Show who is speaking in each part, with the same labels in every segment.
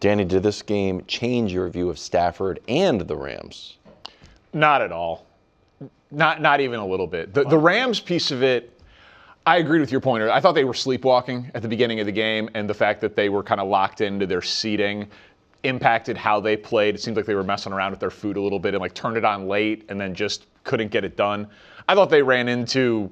Speaker 1: Danny, did this game change your view of Stafford and the Rams?
Speaker 2: Not at all. Not even a little bit. The Rams piece of it, I agreed with your point. I thought they were sleepwalking at the beginning of the game, and the fact that they were kind of locked into their seating impacted how they played. It seemed like they were messing around with their food a little bit and turned it on late and then just couldn't get it done. I thought they ran into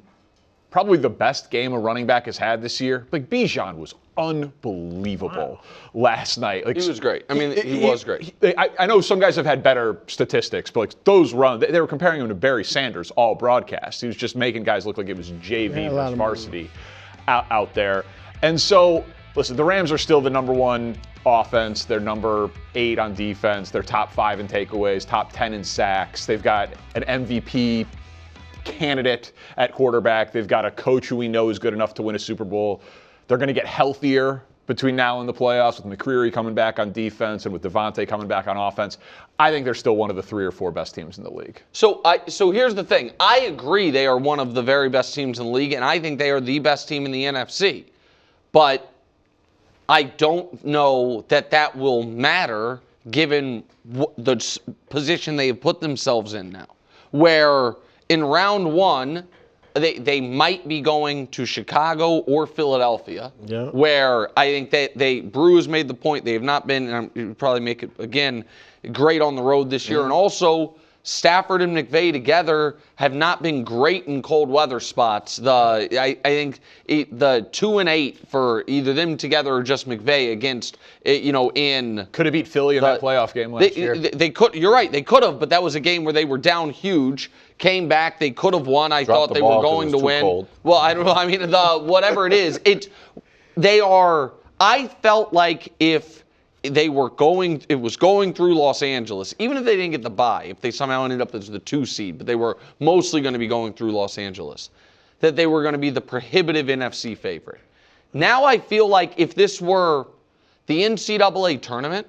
Speaker 2: probably the best game a running back has had this year. Bijan was unbelievable last night.
Speaker 3: He was great. I mean, he was great.
Speaker 2: I know some guys have had better statistics, but those runs, they were comparing him to Barry Sanders all broadcast. He was just making guys look like it was JV versus varsity out there. And so, listen, the Rams are still the number one offense. They're number 8 on defense. They're top 5 in takeaways, top 10 in sacks. They've got an MVP candidate at quarterback. They've got a coach who we know is good enough to win a Super Bowl. They're going to get healthier between now and the playoffs with McCreary coming back on defense and with Devontae coming back on offense. I think they're still one of the 3 or 4 best teams in the league.
Speaker 3: So here's the thing. I agree they are one of the very best teams in the league, and I think they are the best team in the NFC. But I don't know that will matter given the position they have put themselves in now, where in round 1, they might be going to Chicago or Philadelphia, where I think that Brews made the point they have not been, and you probably make it again, great on the road this year. And also, Stafford and McVay together have not been great in cold weather spots. I think the 2-8 for either them together or just McVay against, in
Speaker 2: could have beat Philly in that playoff game last year.
Speaker 3: They could. You're right. They could have, but that was a game where they were down huge. Came back. They could have won. I thought they were going to win.
Speaker 1: Cold.
Speaker 3: Well, I don't know. I mean, whatever it is, they are. I felt like if it was going through Los Angeles, even if they didn't get the bye, if they somehow ended up as the 2 seed, but they were mostly going to be going through Los Angeles, that they were going to be the prohibitive NFC favorite. Now I feel like if this were the NCAA tournament,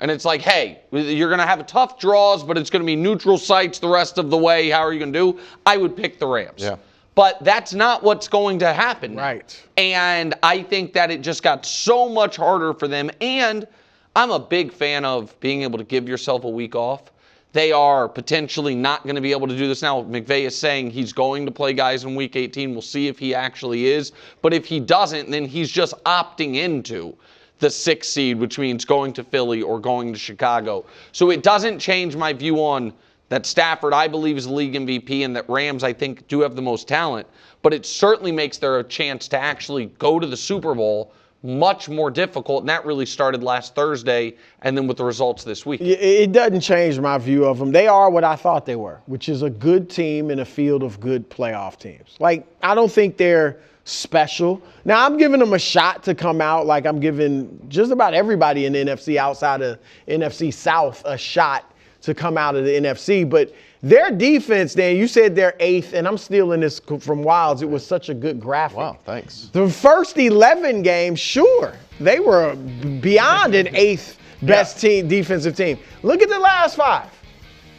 Speaker 3: and it's like, hey, you're going to have tough draws, but it's going to be neutral sites the rest of the way. How are you going to do? I would pick the Rams.
Speaker 1: Yeah.
Speaker 3: But that's not what's going to happen.
Speaker 4: Right.
Speaker 3: And I think that it just got so much harder for them. And I'm a big fan of being able to give yourself a week off. They are potentially not going to be able to do this now. McVay is saying he's going to play guys in Week 18. We'll see if he actually is. But if he doesn't, then he's just opting into the 6th seed, which means going to Philly or going to Chicago. So it doesn't change my view on that Stafford, I believe, is the league MVP, and that Rams, I think, do have the most talent. But it certainly makes their chance to actually go to the Super Bowl much more difficult, and that really started last Thursday and then with the results this week.
Speaker 4: It doesn't change my view of them. They are what I thought they were, which is a good team in a field of good playoff teams. I don't think they're special. Now, I'm giving them a shot to come out like I'm giving just about everybody in the NFC outside of NFC South a shot to come out of the NFC. But their defense, Dan, you said they're 8th, and I'm stealing this from Wilds. It was such a good graphic.
Speaker 1: Wow, thanks.
Speaker 4: The first 11 games, sure, they were beyond an 8th best defensive team. Look at the last 5.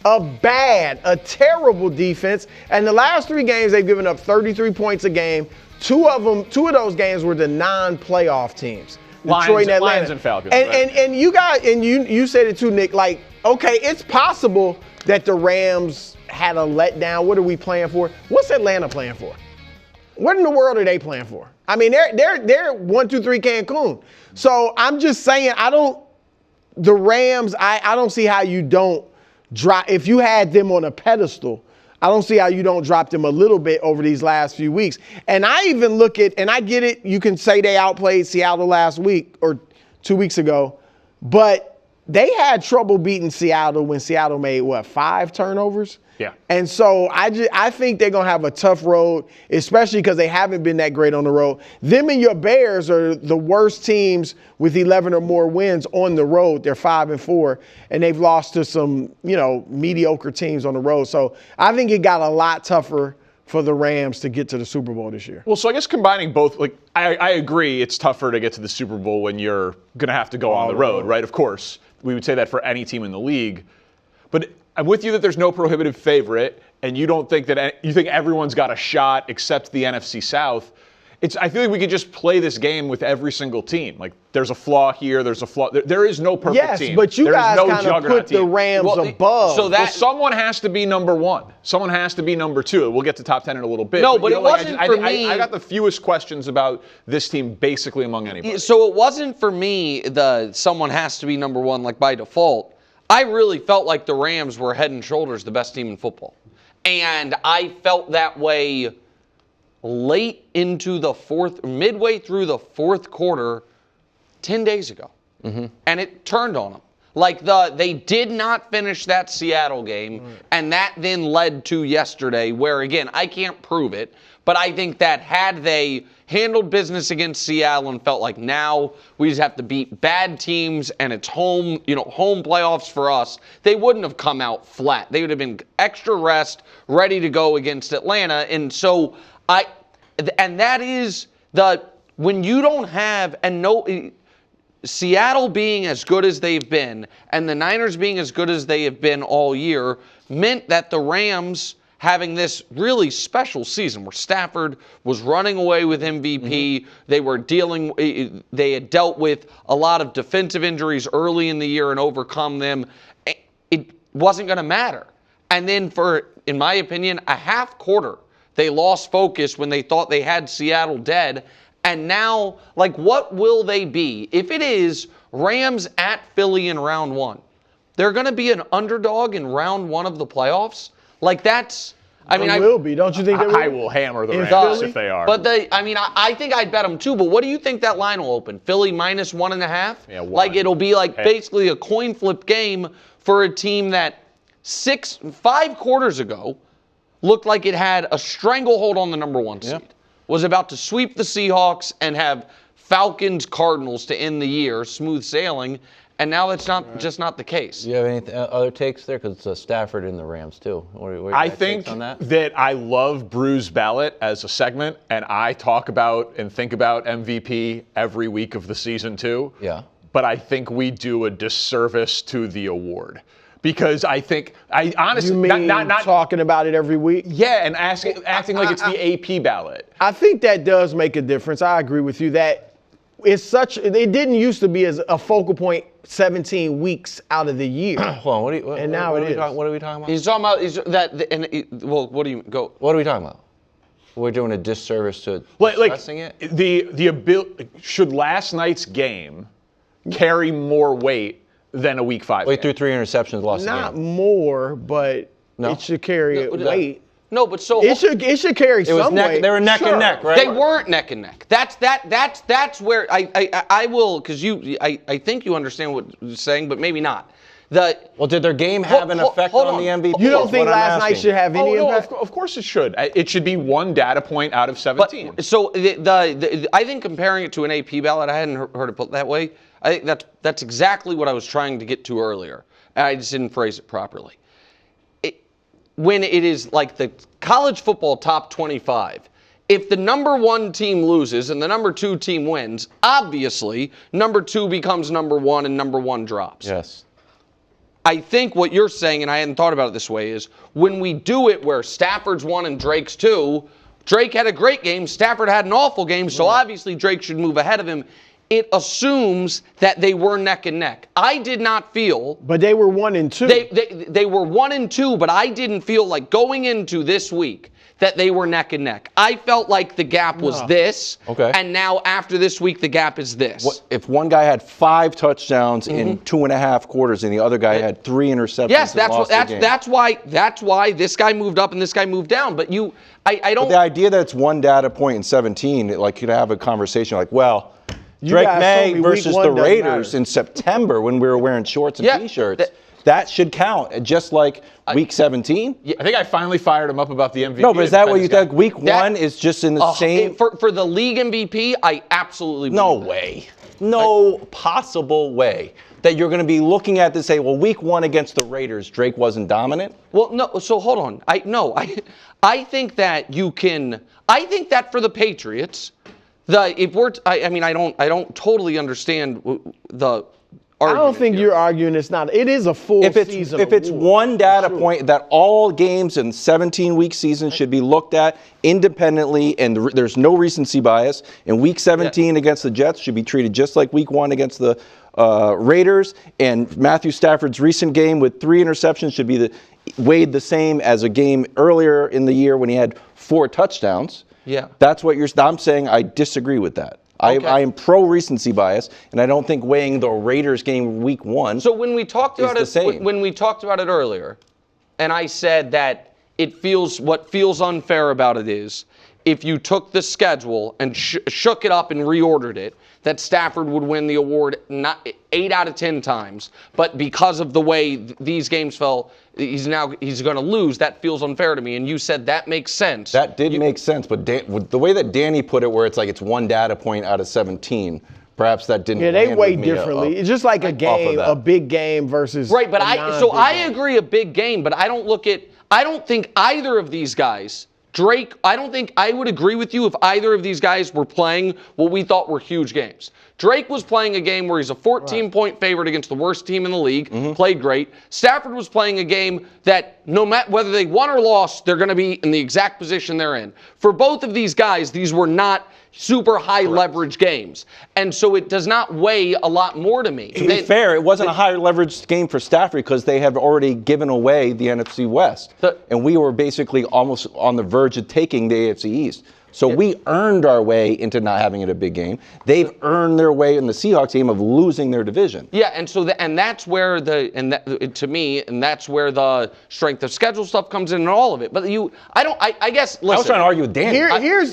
Speaker 4: A terrible defense. And the last 3 games, they've given up 33 points a game. Two of those games were the non-playoff teams. Detroit and Atlanta.
Speaker 2: Lions and Falcons.
Speaker 4: And you guys, and you said it too, Nick, okay, it's possible that the Rams had a letdown. What are we playing for? What's Atlanta playing for? What in the world are they playing for? I mean, they're 1, 2, 3 Cancun. So I'm just saying, the Rams, I don't see how you don't drop. If you had them on a pedestal, I don't see how you don't drop them a little bit over these last few weeks. And I even look at, and I get it, you can say they outplayed Seattle last week or 2 weeks ago, but they had trouble beating Seattle when Seattle made, 5 turnovers?
Speaker 2: Yeah.
Speaker 4: And so I think they're going to have a tough road, especially because they haven't been that great on the road. Them and your Bears are the worst teams with 11 or more wins on the road. They're 5-4, and they've lost to some, mediocre teams on the road. So I think it got a lot tougher for the Rams to get to the Super Bowl this year.
Speaker 2: Well, so I guess combining both, I agree it's tougher to get to the Super Bowl when you're going to have to go on the road, right? Of course. We would say that for any team in the league. But I'm with you that there's no prohibitive favorite, and you don't think that you think everyone's got a shot except the NFC South. I feel like we could just play this game with every single team. Like, there's a flaw here, there's a flaw. There is no perfect team.
Speaker 4: Yes, but you guys kind of put the Rams above.
Speaker 3: So
Speaker 2: someone has to be number one. Someone has to be number two. We'll get to top 10 in a little bit.
Speaker 3: No, but it wasn't for me.
Speaker 2: I got the fewest questions about this team basically among anybody.
Speaker 3: So it wasn't for me someone has to be number one like by default. I really felt like the Rams were head and shoulders the best team in football. And I felt that way late into midway through the fourth quarter 10 days ago. Mm-hmm. And it turned on them. Like they did not finish that Seattle game, and that then led to yesterday where, again, I can't prove it, but I think that had they handled business against Seattle and felt like now we just have to beat bad teams and it's home playoffs for us, they wouldn't have come out flat. They would have been extra rest, ready to go against Atlanta. And so that is when you don't have, Seattle being as good as they've been and the Niners being as good as they have been all year meant that the Rams having this really special season where Stafford was running away with MVP. Mm-hmm. They had dealt with a lot of defensive injuries early in the year and overcome them. It wasn't going to matter. And then in my opinion, a half quarter, they lost focus when they thought they had Seattle dead. And now, what will they be? If it is Rams at Philly in round one, they're going to be an underdog in round one of the playoffs? I
Speaker 4: will be. Don't you think they will?
Speaker 2: I will hammer the Rams if they are.
Speaker 3: But I think I'd bet them too. But what do you think that line will open? Philly minus 1.5?
Speaker 2: Yeah, 1.
Speaker 3: It'll be basically a coin flip game for a team that 5 quarters ago looked like it had a stranglehold on the number one seed. Yep. Was about to sweep the Seahawks and have Falcons Cardinals to end the year, smooth sailing. And now that's just not the case.
Speaker 1: Do you have any other takes there? Because it's Stafford in the Rams, too.
Speaker 2: I think that I love Bruce Ballot as a segment, and I talk about and think about MVP every week of the season, too.
Speaker 1: Yeah.
Speaker 2: But I think we do a disservice to the award. Because I honestly...
Speaker 4: You mean not talking about it every week?
Speaker 2: Yeah, and acting like it's the AP ballot.
Speaker 4: I think that does make a difference. I agree with you that it didn't used to be as a focal point 17 weeks out of the year.
Speaker 1: Hold on,
Speaker 4: now it is.
Speaker 1: What are we talking about?
Speaker 3: He's talking about, what do you go?
Speaker 1: What are we talking about? We're doing a disservice to discussing it?
Speaker 2: The ability, should last night's game carry more weight than a week 5
Speaker 1: Wait, threw 3 interceptions, lost the game.
Speaker 4: Not more, but it should carry weight.
Speaker 3: No, but so
Speaker 4: it should carry some weight.
Speaker 1: They were neck and neck, right?
Speaker 3: They weren't neck and neck. That's where I will, because I think you understand what you're saying, but maybe not.
Speaker 1: Did their game have an effect on the MVP?
Speaker 4: You don't think last night should have any impact?
Speaker 2: Of course it should. It should be one data point out of 17.
Speaker 3: But, so I think comparing it to an AP ballot, I hadn't heard it put that way. I think that's exactly what I was trying to get to earlier. And I just didn't phrase it properly. When it is like the college football top 25, if the number one team loses and the number 2 team wins, obviously number 2 becomes number 1 and number 1 drops.
Speaker 1: Yes.
Speaker 3: I think what you're saying, and I hadn't thought about it this way, is when we do it where Stafford's 1 and Drake's 2, Drake had a great game, Stafford had an awful game, so obviously Drake should move ahead of him. It assumes that they were neck and neck. I did not feel.
Speaker 4: But they were 1 and 2.
Speaker 3: They were 1 and 2, but I didn't feel like going into this week that they were neck and neck. I felt like the gap was this.
Speaker 1: Okay.
Speaker 3: And now after this week, the gap is this.
Speaker 1: If one guy had 5 touchdowns in 2.5 quarters and the other guy had 3 interceptions?
Speaker 3: Yes, that's why this guy moved up and this guy moved down. But I don't.
Speaker 1: But the idea that it's one data point in 17, like you'd have a conversation like, well, Drake May versus the Raiders in September when we were wearing shorts and T-shirts. That should count, just like week 17.
Speaker 2: I think I finally fired him up about the MVP.
Speaker 1: No, but is that what you think? Week 1 is just in the same?
Speaker 3: For the league MVP, I absolutely believe that.
Speaker 1: Way. No possible way that you're going to be looking at this and say, well, week 1 against the Raiders, Drake wasn't dominant?
Speaker 3: Well, no, so hold on. I think that you can, I think that for the Patriots, I don't totally understand the argument.
Speaker 4: I don't think you're arguing it's not. It is a full season.
Speaker 1: If it's one data point that all games in 17-week season should be looked at independently, and there's no recency bias, and Week 17 against the Jets should be treated just like Week 1 against the Raiders, and Matthew Stafford's recent game with 3 interceptions should be weighed the same as a game earlier in the year when he had 4 touchdowns.
Speaker 3: Yeah.
Speaker 1: That's what I'm saying. I disagree with that.
Speaker 3: Okay.
Speaker 1: I am pro recency bias, and I don't think weighing the Raiders game Week 1.
Speaker 3: So when we talked about
Speaker 1: it,
Speaker 3: when we talked about it earlier, and I said that what feels unfair about it is if you took the schedule and shook it up and reordered it, that Stafford would win the award not 8 out of 10 times. But because of the way these games fell, he's going to lose. That feels unfair to me. And you said that makes sense.
Speaker 1: That did make sense, but the way that Danny put it, where it's like it's one data point out of 17, perhaps that didn't.
Speaker 4: Yeah, they weigh differently. It's just like a game, a big game versus
Speaker 3: right. But I agree a big game, but I don't think either of these guys. Drake, I don't think I would agree with you if either of these guys were playing what we thought were huge games. Drake was playing a game where he's a 14-point favorite against the worst team in the league, played great. Stafford was playing a game that no matter whether they won or lost, they're going to be in the exact position they're in. For both of these guys, these were not super high leverage games. And so it does not weigh a lot more to me.
Speaker 1: To be fair, it wasn't a higher leverage game for Stafford because they have already given away the NFC West. And we were basically almost on the verge of taking the AFC East. So we earned our way into not having it a big game. They've earned their way in the Seahawks game of losing their division.
Speaker 3: Yeah, and so that's where to me, that's where the strength of schedule stuff comes in and all of it. But I guess. Listen,
Speaker 1: I was trying to argue with Danny.
Speaker 4: Here's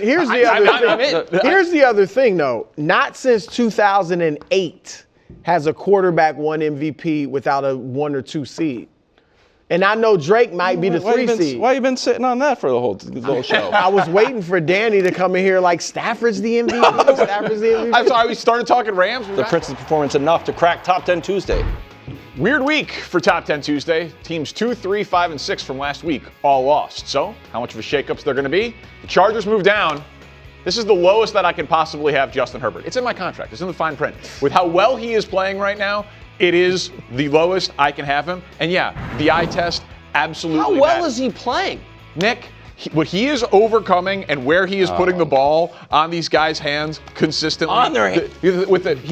Speaker 4: the other thing, though. Not since 2008 has a quarterback won MVP without a 1 or 2 seed. And I know Drake might be the 3 seed.
Speaker 1: Why you been sitting on that for the whole show?
Speaker 4: I was waiting for Danny to come in here like Stafford's the MVP. Stafford's the MVP.
Speaker 2: I'm sorry, we started talking Rams.
Speaker 1: The Prince's performance enough to crack Top 10 Tuesday.
Speaker 2: Weird week for Top 10 Tuesday. Teams 2, 3, 5, and 6 from last week all lost. So how much of a shakeups they're going to be? The Chargers moved down. This is the lowest that I can possibly have Justin Herbert. It's in my contract. It's in the fine print. With how well he is playing right now, it is the lowest I can have him. And yeah, the eye test, absolutely.
Speaker 3: How well is he playing?
Speaker 2: Nick, what he is overcoming and where he is putting the ball on these guys' hands consistently.
Speaker 1: On their hands.
Speaker 2: He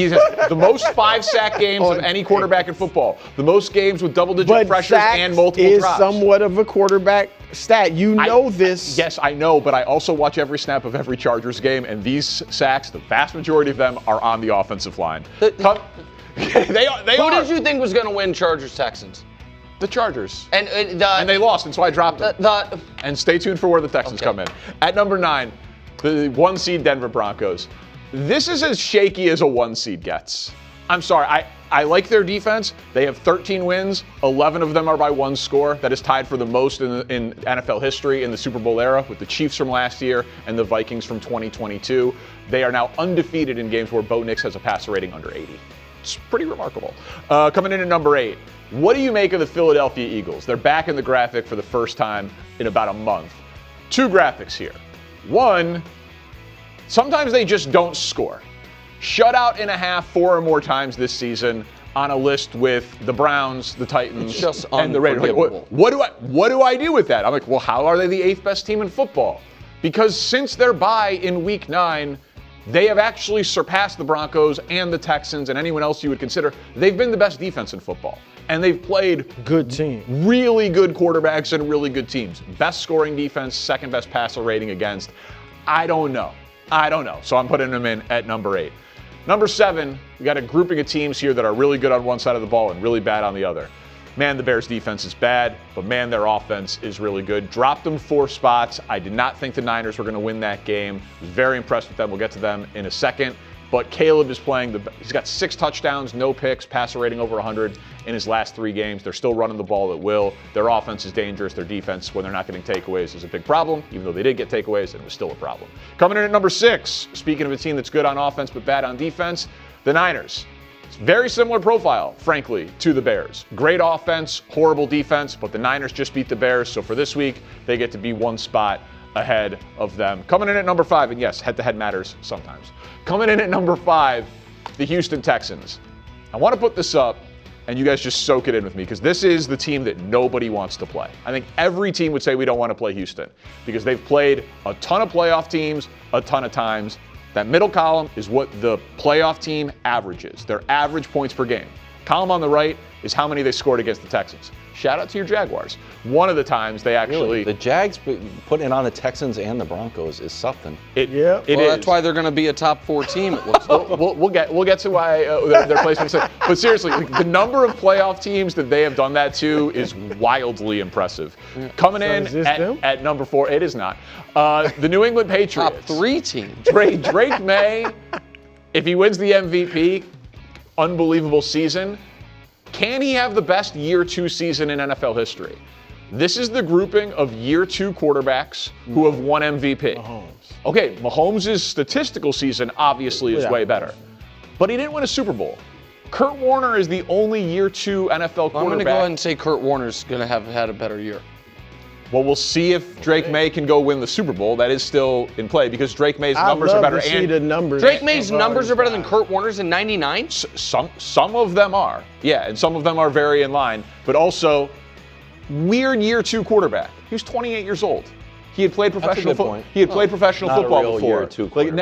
Speaker 2: has the most 5-sack games of any quarterback in football. The most games with double-digit pressures and multiple drops.
Speaker 4: Is somewhat of a quarterback stat. You know this.
Speaker 2: Yes, I know, but I also watch every snap of every Chargers game, and these sacks, the vast majority of them are on the offensive line.
Speaker 3: Who did you think was going to win Chargers-Texans?
Speaker 2: The Chargers.
Speaker 3: And
Speaker 2: they lost, and so I dropped them. And stay tuned for where the Texans come in. At number 9, the 1 seed Denver Broncos. This is as shaky as a 1 seed gets. I'm sorry, I like their defense. They have 13 wins. 11 of them are by 1 score. That is tied for the most in NFL history in the Super Bowl era with the Chiefs from last year and the Vikings from 2022. They are now undefeated in games where Bo Nix has a passer rating under 80. It's pretty remarkable. Coming in at number 8, what do you make of the Philadelphia Eagles? They're back in the graphic for the first time in about a month. 2 graphics here. 1, sometimes they just don't score. Shutout in a half 4 or more times this season on a list with the Browns, the Titans, and the Raiders. Like, what do I do with that? I'm like, well, how are they the 8th best team in football? Because since their bye in Week 9, they have actually surpassed the Broncos and the Texans and anyone else you would consider. They've been the best defense in football. And they've played
Speaker 4: good team,
Speaker 2: really good quarterbacks and really good teams. Best scoring defense, 2nd best passer rating against. I don't know. So I'm putting them in at number 8. Number 7, we got a grouping of teams here that are really good on one side of the ball and really bad on the other. Man, the Bears' defense is bad, but man, their offense is really good. Dropped them 4 spots. I did not think the Niners were going to win that game. Was very impressed with them. We'll get to them in a second. But Caleb is playing he's got 6 touchdowns, no picks, passer rating over 100 in his last 3 games. They're still running the ball at will. Their offense is dangerous. Their defense, when they're not getting takeaways, is a big problem. Even though they did get takeaways, it was still a problem. Coming in at number 6, speaking of a team that's good on offense but bad on defense, the Niners. It's very similar profile, frankly, to the Bears. Great offense, horrible defense, but the Niners just beat the Bears. So for this week, they get to be 1 spot ahead of them. Coming in at number 5, and yes, head-to-head matters sometimes. Coming in at number 5, the Houston Texans. I want to put this up, and you guys just soak it in with me, because this is the team that nobody wants to play. I think every team would say we don't want to play Houston, because they've played a ton of playoff teams a ton of times. That middle column is what the playoff team averages, their average points per game. Column on the right is how many they scored against the Texans. Shout out to your Jaguars. One of the times they actually...
Speaker 1: Really? The Jags putting it on the Texans and the Broncos is something.
Speaker 3: Well, that's why they're going to be a top 4 team, it looks like.
Speaker 2: We'll get to why their placement is. But seriously, the number of playoff teams that they have done that to is wildly impressive. Coming in at number 4, it is not. The New England Patriots.
Speaker 3: Top 3 team.
Speaker 2: Drake May, if he wins the MVP, unbelievable season. Can he have the best year 2 season in NFL history? This is the grouping of year 2 quarterbacks who have won MVP.
Speaker 4: Mahomes.
Speaker 2: Okay, Mahomes' statistical season obviously is way better, but he didn't win a Super Bowl. Kurt Warner is the only year 2 NFL quarterback.
Speaker 3: I'm going to go ahead and say Kurt Warner's going to have had a better year.
Speaker 2: Well, we'll see if Drake May can go win the Super Bowl. That is still in play because Drake May's numbers are better.
Speaker 4: To see the numbers.
Speaker 3: Drake May's numbers are better than Kurt Warner's in '99?
Speaker 2: Some of them are. Yeah, and some of them are very in line. But also, weird year 2 quarterback. He was 28 years old. He had played professional football. He had played professional football before.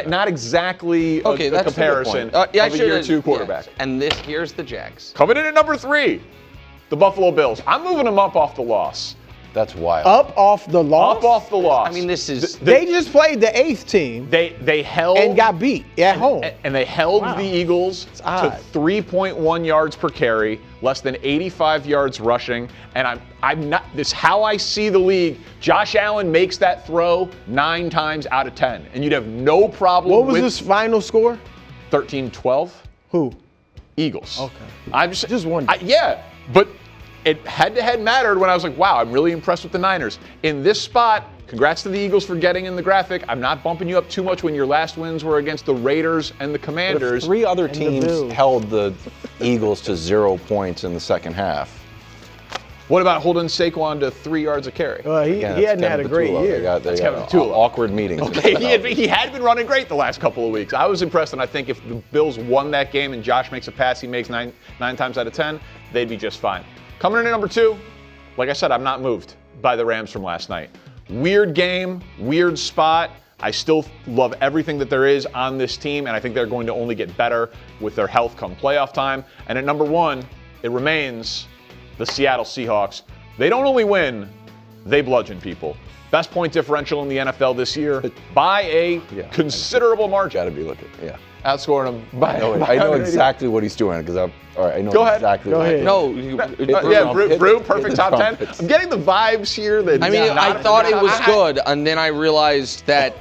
Speaker 2: Not exactly a comparison of a year 2 quarterback.
Speaker 3: And here's the Jags.
Speaker 2: Coming in at number 3, the Buffalo Bills. I'm moving them up off the loss.
Speaker 1: That's wild.
Speaker 4: Up off the loss?
Speaker 2: Up off the loss.
Speaker 3: I mean, this is...
Speaker 4: They just played the 8th team.
Speaker 2: They held...
Speaker 4: And got beat at home.
Speaker 2: And they held the Eagles to 3.1 yards per carry, less than 85 yards rushing. And I'm not... This is how I see the league. Josh Allen makes that throw 9 times out of 10. And you'd have no problem with...
Speaker 4: What was this final score?
Speaker 2: 13-12.
Speaker 4: Who?
Speaker 2: Eagles.
Speaker 4: Okay.
Speaker 2: I'm just
Speaker 4: wondering.
Speaker 2: Yeah, but... It head-to-head mattered when I was like, wow, I'm really impressed with the Niners. In this spot, congrats to the Eagles for getting in the graphic. I'm not bumping you up too much when your last wins were against the Raiders and the Commanders.
Speaker 1: 3 other teams held the Eagles to 0 points in the second half.
Speaker 2: What about holding Saquon to 3 yards a carry?
Speaker 4: He hadn't had a great year.
Speaker 1: They got awkward meetings.
Speaker 2: Okay, he had been running great the last couple of weeks. I was impressed, and I think if the Bills won that game and Josh makes a pass he makes 9 times out of 10, they'd be just fine. Coming in at number 2, like I said, I'm not moved by the Rams from last night. Weird game, weird spot. I still love everything that there is on this team, and I think they're going to only get better with their health come playoff time. And at number 1, it remains the Seattle Seahawks. They don't only win, they bludgeon people. Best point differential in the NFL this year by a considerable margin.
Speaker 1: Got to be looking,
Speaker 2: outscoring them by.
Speaker 1: I know exactly what he's doing because I know exactly.
Speaker 4: Go ahead.
Speaker 2: Brew, perfect top 10. I'm getting the vibes here. That
Speaker 3: I thought it was good, and then I realized that,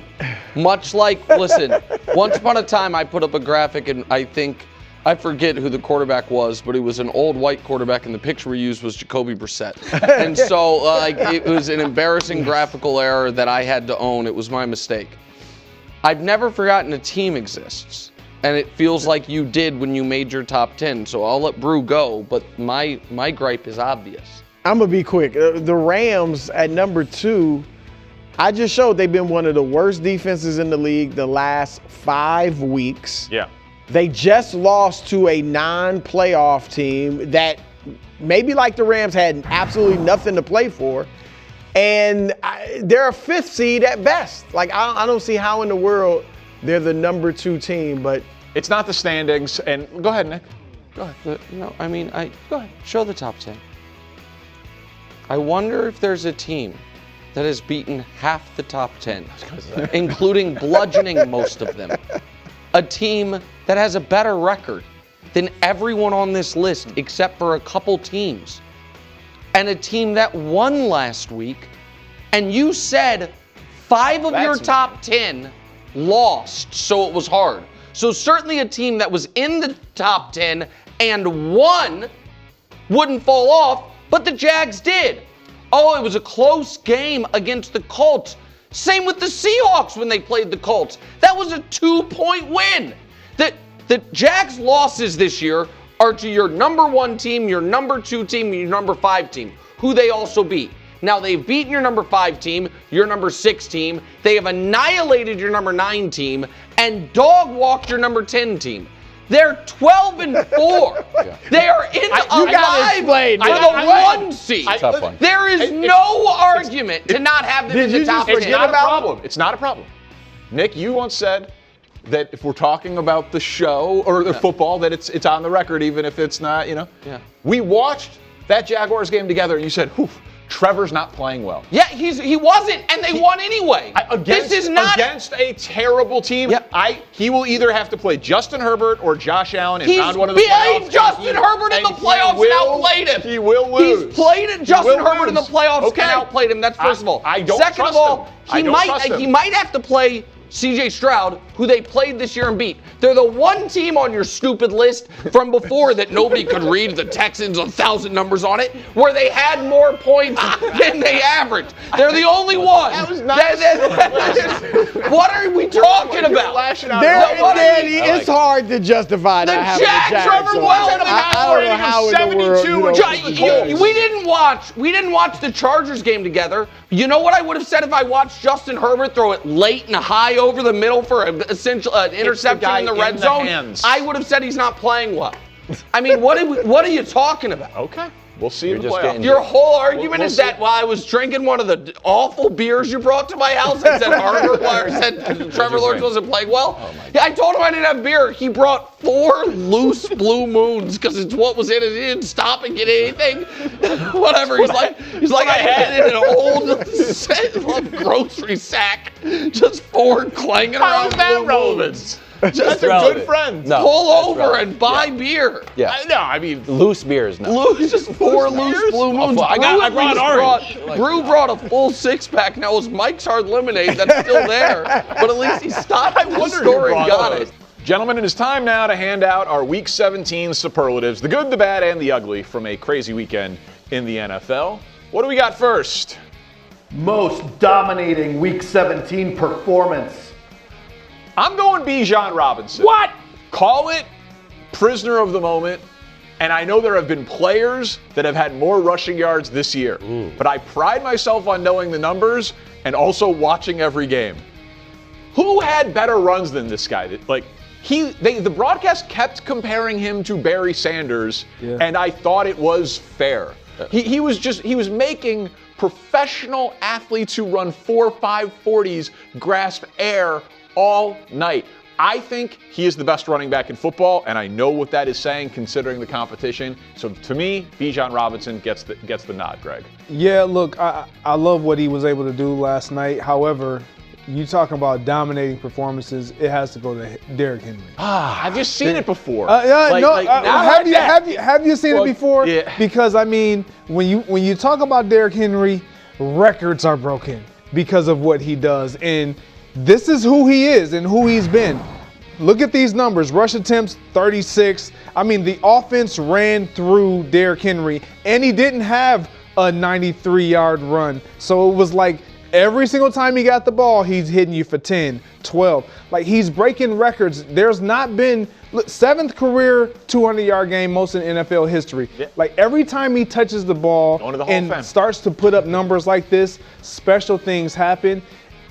Speaker 3: much like, listen, once upon a time I put up a graphic, and I forget who the quarterback was, but it was an old white quarterback, and the picture we used was Jacoby Brissett. And so it was an embarrassing graphical error that I had to own. It was my mistake. I've never forgotten a team exists, and it feels like you did when you made your top 10. So I'll let Brew go, but my gripe is obvious.
Speaker 4: I'm going to be quick. The Rams at number 2, I just showed they've been one of the worst defenses in the league the last 5 weeks.
Speaker 2: Yeah.
Speaker 4: They just lost to a non-playoff team that maybe like the Rams had absolutely nothing to play for. And they're a 5th seed at best. Like, I don't see how in the world they're the number 2 team, but...
Speaker 2: It's not the standings. And go ahead, Nick. Go ahead.
Speaker 3: No, I mean, go ahead. Show the top 10. I wonder if there's a team that has beaten half the top 10, including bludgeoning most of them. A team that has a better record than everyone on this list except for a couple teams. And a team that won last week, and you said 5 of your top 10 lost, so it was hard. So certainly a team that was in the top 10 and won wouldn't fall off, but the Jags did. Oh, it was a close game against the Colts. Same with the Seahawks when they played the Colts. That was a 2-point win. The Jags' losses this year are to your number 1 team, your number 2 team, and your number 5 team, who they also beat. Now, they've beaten your number 5 team, your number 6 team. They have annihilated your number 9 team and dog-walked your number 10 team. They're 12-4. They are in alive for the 1 seed. There is no argument to not have them in the top 10.
Speaker 2: It's not a problem. It's not a problem. Nick, you once said that if we're talking about the show or the football, that it's on the record, even if it's not, Yeah. We watched that Jaguars game together, and you said, Trevor's not playing well.
Speaker 3: Yeah, he wasn't, and they won anyway.
Speaker 2: Against a terrible team.
Speaker 3: Yep.
Speaker 2: He will either have to play Justin Herbert or Josh Allen in round one of the
Speaker 3: playoffs.
Speaker 2: playoffs.
Speaker 3: He's played Justin Herbert in the playoffs and outplayed him.
Speaker 2: He will lose.
Speaker 3: He's played Justin Herbert in the playoffs and outplayed him. That's first of all.
Speaker 2: I don't
Speaker 3: Second
Speaker 2: trust
Speaker 3: of all,
Speaker 2: him.
Speaker 3: he might have to play C.J. Stroud, who they played this year and beat. They're the one team on your stupid list from before that nobody could read, the Texans, 1,000 numbers on it, where they had more points than they averaged. They're the only one.
Speaker 2: That was nice.
Speaker 3: What are we talking about?
Speaker 4: It's hard to justify
Speaker 3: the
Speaker 4: that.
Speaker 2: Trevor Wells
Speaker 4: I don't know how
Speaker 3: we didn't watch the Chargers game together. You know what I would have said if I watched Justin Herbert throw it late and high over the middle for an interception in the red zone? I would have said he's not playing well. I mean, what are you talking about?
Speaker 2: Okay. We'll see in the playoffs.
Speaker 3: Your whole argument is that while I was drinking one of the awful beers you brought to my house, I said Trevor Lawrence wasn't playing well. I told him I didn't have beer. He brought 4 loose Blue Moons because it's what was in it. He didn't stop and get anything. Whatever. He's like I had it in an old grocery sack, just 4 clanging around.
Speaker 2: How's that relevant? That's a good friend.
Speaker 3: No, pull over and buy beer.
Speaker 1: Yeah.
Speaker 2: I mean
Speaker 1: loose beers. No.
Speaker 3: Loose, just 4 loose Blue Moons.
Speaker 2: I brought orange.
Speaker 3: Brew brought a full 6-pack. Now it was Mike's Hard Lemonade that's still there, but at least he stopped at the store and got it.
Speaker 2: Gentlemen, it is time now to hand out our Week 17 superlatives, the good, the bad, and the ugly from a crazy weekend in the NFL. What do we got first?
Speaker 5: Most dominating Week 17 performance.
Speaker 2: I'm going Bijan Robinson.
Speaker 3: What?
Speaker 2: Call it prisoner of the moment. And I know there have been players that have had more rushing yards this year. But I pride myself on knowing the numbers and also watching every game. Who had better runs than this guy? The broadcast kept comparing him to Barry Sanders, and I thought it was fair. He was making professional athletes who run 4.5 40s grasp air all night. I think he is the best running back in football, and I know what that is saying considering the competition. So to me, Bijan Robinson gets the nod, Greg.
Speaker 6: Yeah, look, I love what he was able to do last night. However, you talking about dominating performances, it has to go to Derrick Henry.
Speaker 2: I've just seen it before.
Speaker 6: Have you seen it before?
Speaker 2: Yeah.
Speaker 6: Because I mean, when you talk about Derrick Henry, records are broken because of what he does, and this is who he is and who he's been. Look at these numbers. Rush attempts, 36. I mean, the offense ran through Derrick Henry, and he didn't have a 93-yard run. So it was like every single time he got the ball, he's hitting you for 10, 12. Like, he's breaking records. There's not been, 7th career 200-yard game, most in NFL history. Yeah. Like, every time he touches the ball and starts to put up numbers like this, special things happen.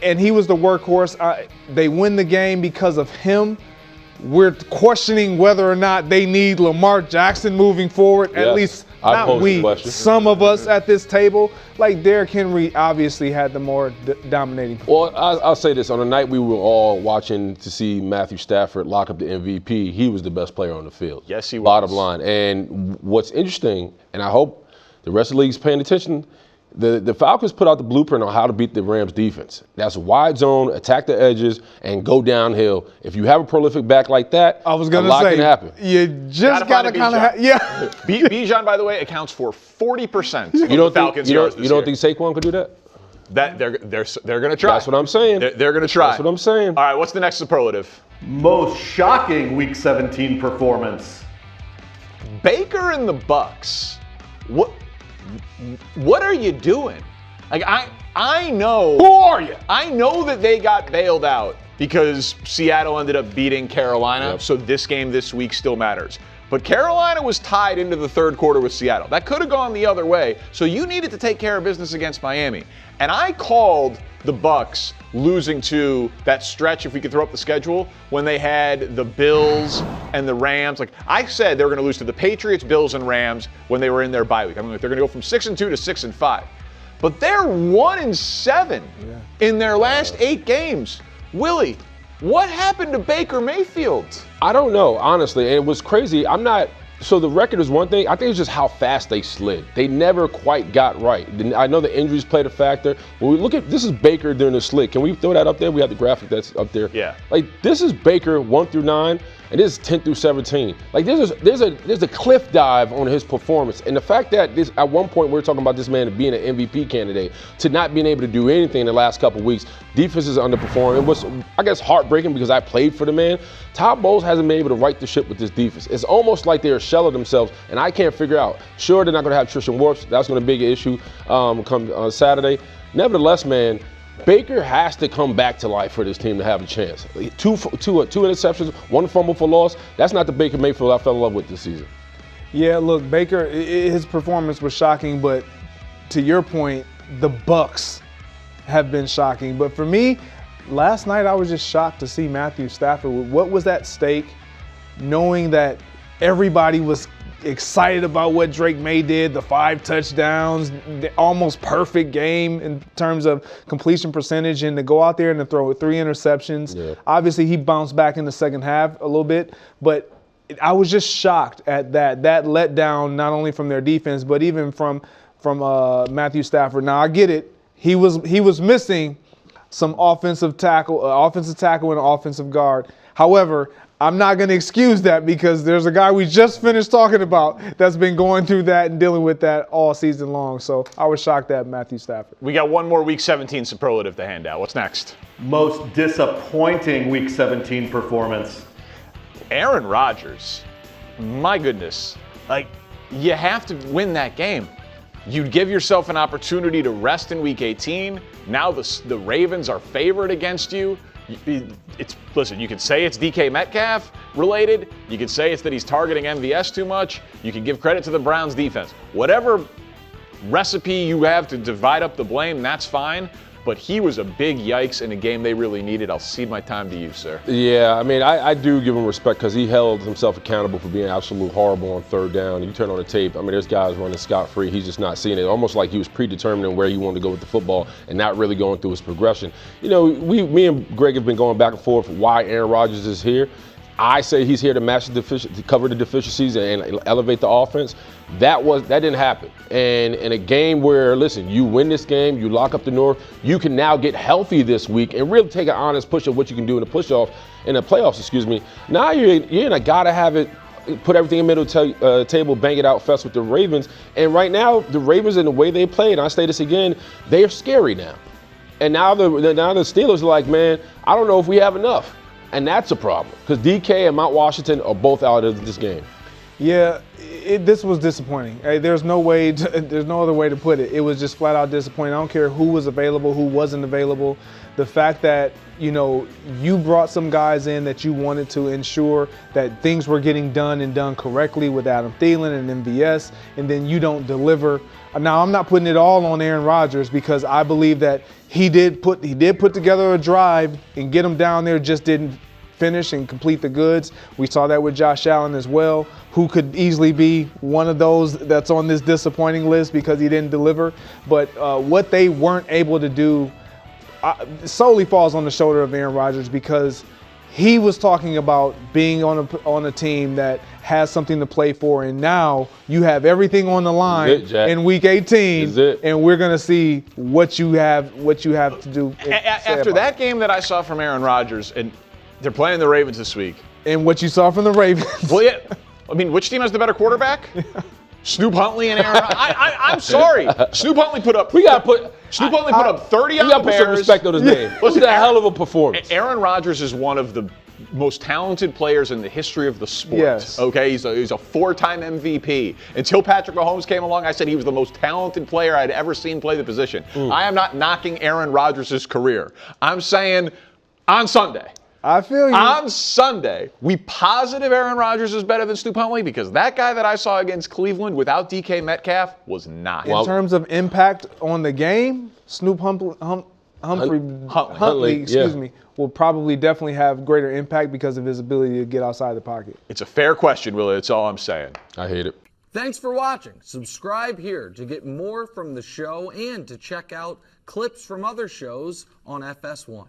Speaker 6: And he was the workhorse. They win the game because of him. We're questioning whether or not they need Lamar Jackson moving forward. Yes. At least not we, some of us at this table. Like, Derrick Henry obviously had the more dominating.
Speaker 7: Well, I'll say this. On the night we were all watching to see Matthew Stafford lock up the MVP, he was the best player on the field.
Speaker 2: Yes, he was.
Speaker 7: Bottom line. And what's interesting, and I hope the rest of the league's paying attention, the Falcons put out the blueprint on how to beat the Rams defense. That's wide zone, attack the edges, and go downhill. If you have a prolific back like that,
Speaker 6: I was gonna
Speaker 7: a lot
Speaker 6: say,
Speaker 7: can happen.
Speaker 6: You just gotta kind of
Speaker 2: Bijan, by the way, accounts for 40% of the Falcons' yards this year.
Speaker 7: You don't think Saquon could do that?
Speaker 2: That they're gonna try.
Speaker 7: That's what I'm saying.
Speaker 2: They're gonna try.
Speaker 7: That's what I'm saying.
Speaker 2: All right, what's the next superlative?
Speaker 5: Most shocking Week 17 performance.
Speaker 2: Baker and the Bucks. What are you doing? Like, I know.
Speaker 7: Who are you?
Speaker 2: I know that they got bailed out because Seattle ended up beating Carolina, so this game this week still matters. But Carolina was tied into the third quarter with Seattle. That could have gone the other way, so you needed to take care of business against Miami. And I called the Bucks losing to that stretch, if we could throw up the schedule, when they had the Bills and the Rams. Like I said, they were going to lose to the Patriots, Bills, and Rams when they were in their bye week. I mean, they're going to go from 6-2 to 6-5. But they're 1-7 in their last 8 games. Willie, what happened to Baker Mayfield?
Speaker 7: I don't know, honestly. And it was crazy. So the record is one thing. I think it's just how fast they slid. They never quite got right. I know the injuries played a factor. When we look at, this is Baker during the slid. Can we throw that up there? We have the graphic that's up there.
Speaker 2: Yeah.
Speaker 7: Like, this is Baker 1 through 9, and this is 10 through 17. Like, there's a cliff dive on his performance. And the fact that at one point we were talking about this man being an MVP candidate, to not being able to do anything in the last couple of weeks, defense is underperforming. It was, I guess, heartbreaking because I played for the man. Todd Bowles hasn't been able to right the ship with this defense. It's almost like they're a shell of themselves, and I can't figure out. Sure, they're not going to have Tristan Wirfs. That's going to be a big issue come Saturday. Nevertheless, man, Baker has to come back to life for this team to have a chance. Two interceptions, 1 fumble for loss. That's not the Baker Mayfield I fell in love with this season.
Speaker 6: Yeah, look, Baker, his performance was shocking, but to your point, the Bucks have been shocking. But for me, last night I was just shocked to see Matthew Stafford. What was at stake, knowing that everybody was excited about what Drake May did, the 5 touchdowns, the almost perfect game in terms of completion percentage, and to go out there and to throw 3 interceptions. Yeah. Obviously, he bounced back in the second half a little bit, but I was just shocked at that letdown, not only from their defense, but even from Matthew Stafford. Now, I get it. He was missing some offensive tackle and an offensive guard. However, I'm not going to excuse that because there's a guy we just finished talking about that's been going through that and dealing with that all season long. So I was shocked at Matthew Stafford.
Speaker 2: We got one more Week 17 superlative to hand out. What's next?
Speaker 5: Most disappointing Week 17 performance.
Speaker 2: Aaron Rodgers. My goodness. Like, you have to win that game. You'd give yourself an opportunity to rest in Week 18. Now the Ravens are favored against you. Listen, you could say it's DK Metcalf related. You could say it's that he's targeting MVS too much. You can give credit to the Browns defense. Whatever recipe you have to divide up the blame, that's fine. But he was a big yikes in a game they really needed. I'll cede my time to you, sir.
Speaker 7: Yeah, I mean, I do give him respect because he held himself accountable for being absolutely horrible on 3rd down. You turn on the tape, I mean, there's guys running scot-free. He's just not seeing it. Almost like he was predetermining where he wanted to go with the football and not really going through his progression. You know, me and Greg have been going back and forth why Aaron Rodgers is here. I say he's here to match to cover the deficiencies and elevate the offense. That didn't happen. And in a game where, listen, you win this game, you lock up the North, you can now get healthy this week and really take an honest push of what you can do in the playoffs. Now you're in a gotta have it, put everything in the middle table, bang it out fest with the Ravens. And right now, the Ravens and the way they play, and I say this again, they are scary now. And now the Steelers are like, man, I don't know if we have enough. And that's a problem because DK and Mount Washington are both out of this game.
Speaker 6: Yeah, this was disappointing. There's no other way to put it. It was just flat out disappointing. I don't care who was available, who wasn't available. The fact that, you brought some guys in that you wanted to ensure that things were getting done and done correctly with Adam Thielen and MVS, and then you don't deliver. Now, I'm not putting it all on Aaron Rodgers because I believe that he did put together a drive and get him down there, just didn't finish and complete the goods. We saw that with Josh Allen as well, who could easily be one of those that's on this disappointing list because he didn't deliver. But what they weren't able to do solely falls on the shoulder of Aaron Rodgers because he was talking about being on a team that has something to play for, and now you have everything on the line in Week 18, and we're going to see what you have to do.
Speaker 2: After that game that I saw from Aaron Rodgers, and they're playing the Ravens this week.
Speaker 6: And what you saw from the Ravens.
Speaker 2: Well, yeah. I mean, which team has the better quarterback? Snoop Huntley and Aaron Rodgers. I'm sorry. Snoop Huntley put up 30 on the Bears.
Speaker 7: You got to put some respect on his name. Listen, a hell of a performance.
Speaker 2: Aaron Rodgers is one of the most talented players in the history of the sport.
Speaker 6: Yes.
Speaker 2: Okay, he's a 4-time MVP. Until Patrick Mahomes came along, I said he was the most talented player I'd ever seen play the position. I am not knocking Aaron Rodgers' career. I'm saying On Sunday.
Speaker 6: I feel you.
Speaker 2: On Sunday, we positive Aaron Rodgers is better than Snoop Huntley because that guy that I saw against Cleveland without DK Metcalf was not.
Speaker 6: In terms of impact on the game, Snoop Huntley, will probably definitely have greater impact because of his ability to get outside the pocket.
Speaker 2: It's a fair question, Willie. That's all I'm saying.
Speaker 7: I hate it.
Speaker 8: Thanks for watching. Subscribe here to get more from the show and to check out clips from other shows on FS1.